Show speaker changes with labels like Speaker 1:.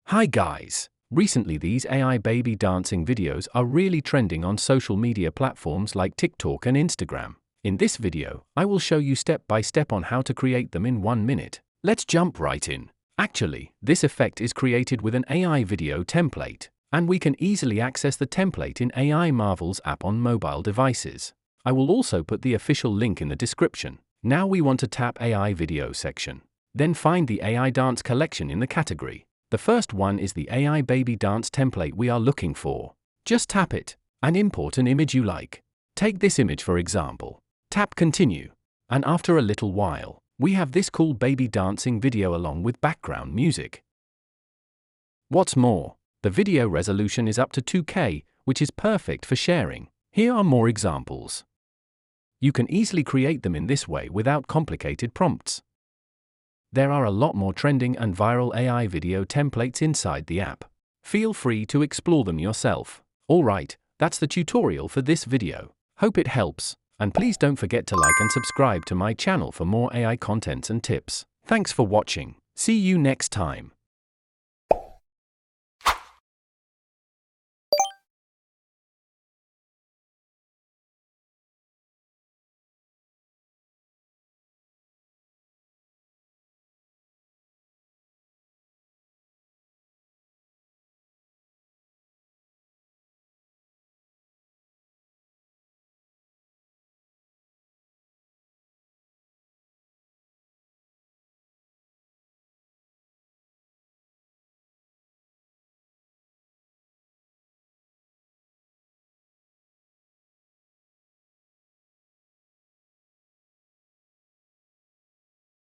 Speaker 1: Hi guys! Recently these AI baby dancing videos are really trending on social media platforms like TikTok and Instagram. In this video, I will show you step by step on how to create them in 1 minute. Let's jump right in. Actually, this effect is created with an AI video template, and we can easily access the template in AI Marvel's app on mobile devices. I will also put the official link in the description. Now we want to tap AI video section. Then find the AI dance collection in the category. The first one is the AI baby dance template we are looking for. Just tap it, and import an image you like. Take this image for example. Tap continue. And after a little while, we have this cool baby dancing video along with background music. What's more, the video resolution is up to 2K, which is perfect for sharing. Here are more examples. You can easily create them in this way without complicated prompts. There are a lot more trending and viral AI video templates inside the app. Feel free to explore them yourself. Alright, that's the tutorial for this video. Hope it helps, and please don't forget to like and subscribe to my channel for more AI contents and tips. Thanks for watching. See you next time.